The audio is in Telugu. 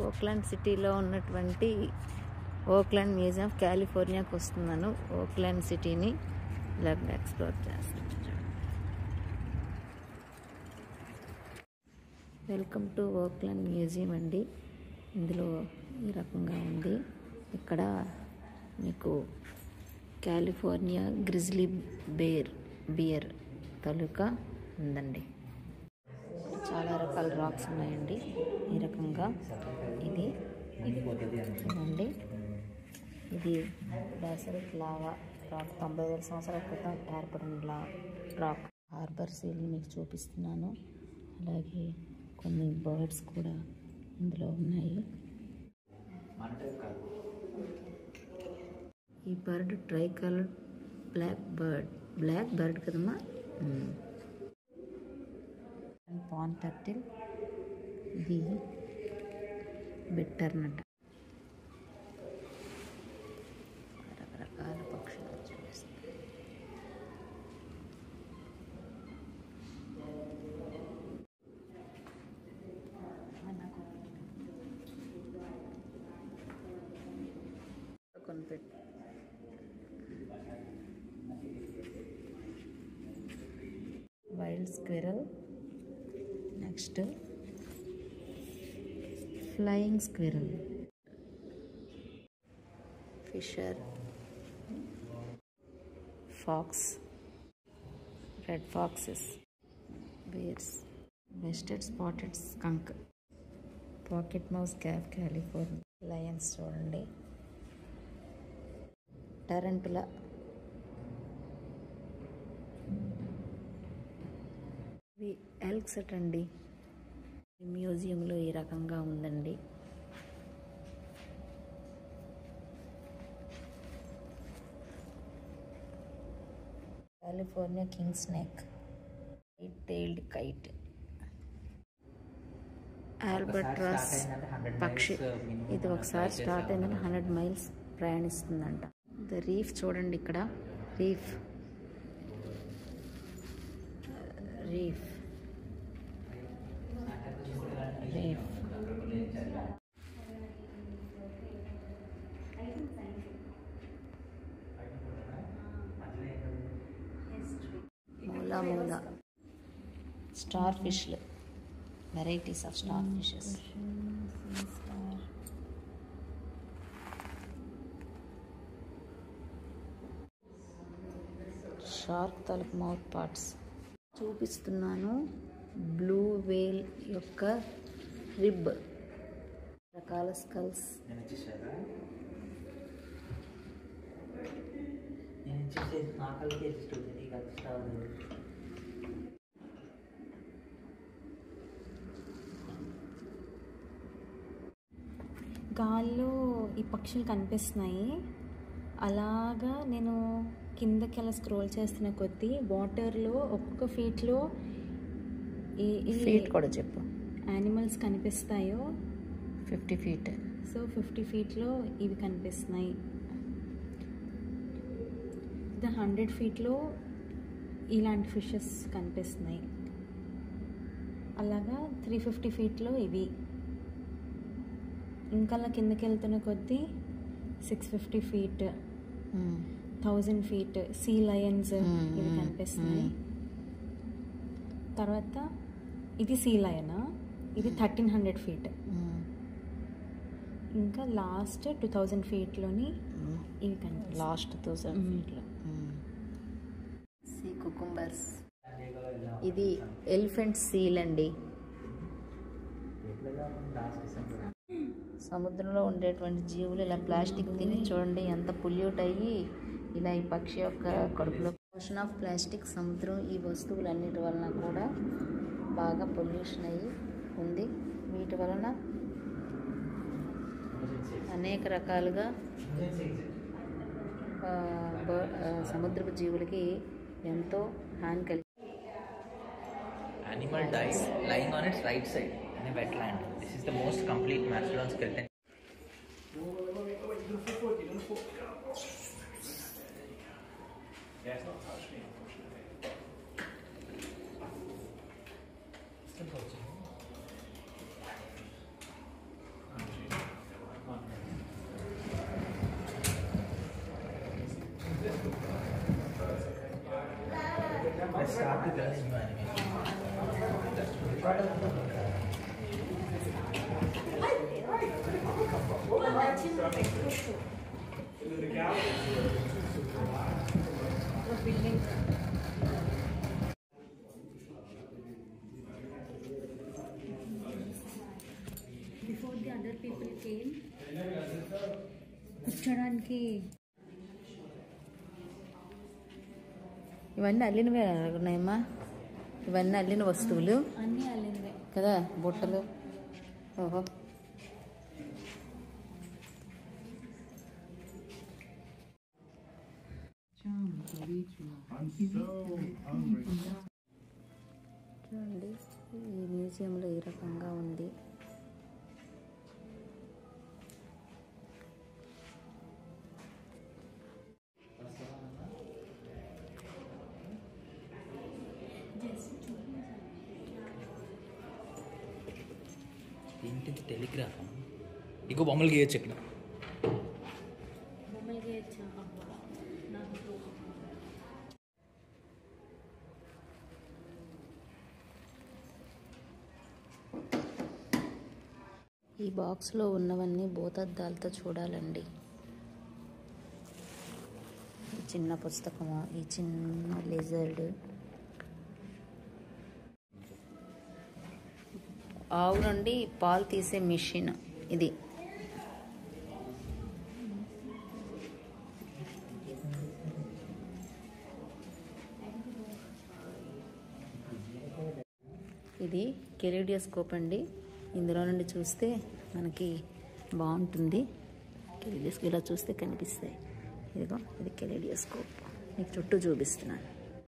ఓక్లాండ్ సిటీలో ఉన్నటువంటి ఓక్లాండ్ మ్యూజియం ఆఫ్ కాలిఫోర్నియాకి వస్తున్నాను. ఓక్లాండ్ సిటీని ఇలా ఎక్స్ప్లోర్ చేస్తాను. వెల్కమ్ టు ఓక్లాండ్ మ్యూజియం అండి. ఇందులో ఈ రకంగా ఉంది. ఇక్కడ మీకు కాలిఫోర్నియా గ్రిజ్లీ బియర్ తాలూకా ఉందండి. చాలా రకాల రాక్స్ ఉన్నాయండి. ఈ రకంగా ఇది చూడండి. ఇది బేసల్ట్ లావా రాక్, 90,000 సంవత్సరాల క్రితం ఏర్పడిన రాక్. హార్బర్ సీల్ని మీకు చూపిస్తున్నాను. అలాగే కొన్ని బర్డ్స్ కూడా ఇందులో ఉన్నాయి. ఈ bird tricolour black bird కదమ్మా. పాన్ టర్టిల్, ఇది బిట్టర్నట. రకరకాల పక్షులు చూపిస్తాయి. కొనిపెట్టు. Wild squirrel, next flying squirrel, fisher, fox, red foxes, bears, western spotted skunk, pocket mouse క్యాఫ్ కాలిఫోర్నియా, లయన్స్ చూడండి, టరెంటులా, ఇవి ఎల్క్స్ అండి. మ్యూజియంలో ఈ రకంగా ఉందండి. California king snake, white tailed kite, albatross పక్షి. ఇది ఒకసారి స్టార్ట్ అయిందంటే 100 మైల్స్ ప్రయాణిస్తుందంట. ద రీఫ్ చూడండి, ఇక్కడ రీఫ్ మూల స్టార్ ఫిష్లు, varieties of star fishes. Shark తలుపు మౌత్ పార్ట్స్ చూపిస్తున్నాను. బ్లూ వేల్ యొక్క రిబ్, రకాల స్కల్స్, గాల్లో ఈ పక్షులు కనిపిస్తున్నాయి. అలాగా నేను కిందకి అలా స్క్రోల్ చేస్తున్న కొద్దీ వాటర్లో ఒక్కొక్క ఫీట్లో ఫీట్ కూడా చెప్పు, యానిమల్స్ కనిపిస్తాయో. 50 feet. సో 50 feetలో ఇవి కనిపిస్తున్నాయి. 100 feetలో ఇలాంటి ఫిషెస్ కనిపిస్తున్నాయి. అలాగా 350 feetలో ఇవి. ఇంకా అలా కిందకి వెళ్తున్న కొద్దీ 650 feet, 1000 feet సీ లయన్స్ ఇవి కనిపిస్తున్నాయి. తర్వాత ఇది సీ లయన్, ఇది 1300 feet. ఇంకా లాస్ట్ 2000 feetలోని ఇవి కనిపిస్తాయి. లాస్ట్ 1000 feetలో సీ కుకుంబర్స్. ఇది ఎలిఫెంట్ సీల్ అండి. సముద్రంలో ఉండేటువంటి జీవులు ఇలా ప్లాస్టిక్ తిని చూడండి ఎంత పొల్యూట్ అయ్యి ఇలా ఈ పక్షి యొక్క కడుపులో. ఓషన్ ఆఫ్ ప్లాస్టిక్, సముద్రం ఈ వస్తువులన్నిటి వలన కూడా బాగా పొల్యూషన్ అయ్యి ఉంది. వీటి వలన అనేక రకాలుగా సముద్రపు జీవులకి ఎంతో హాని కలిగి. Animal dies lying on its right side in a wetland. This is the most complete mastodon skeleton. Yes, don't touch me, unfortunately. start with learning new animation. Before the other people came, కూర్చోడానికి ఇవన్నీ అల్లినవే ఉన్నాయమ్మా, ఇవన్నీ అల్లిన వస్తువులు అన్నీ అల్లిందే కదా, బుట్టలు. ఓహో, చూడండి ఈ మ్యూజియంలో ఈ రకంగా ఉంది. ఏంటి టెలిగ్రాఫ్? ఇంకో బొమ్మలు గీయచ్చు ఇక్కడ. ఈ బాక్స్లో ఉన్నవన్నీ భూతద్దాలతో చూడాలండి. ఈ చిన్న పుస్తకము, ఈ చిన్న లిజర్డ్, ఆవు నుండి పాలు తీసే మిషన్ ఇది. ఇది కెలిడియోస్కోప్ అండి. ఇందులో నుండి చూస్తే మనకి బాగుంటుంది. కెలిడియోస్కోప్ ఇలా చూస్తే కనిపిస్తాయి. ఇదిగో ఇది కెలిడియోస్కోప్, మీకు చుట్టూ చూపిస్తున్నాను.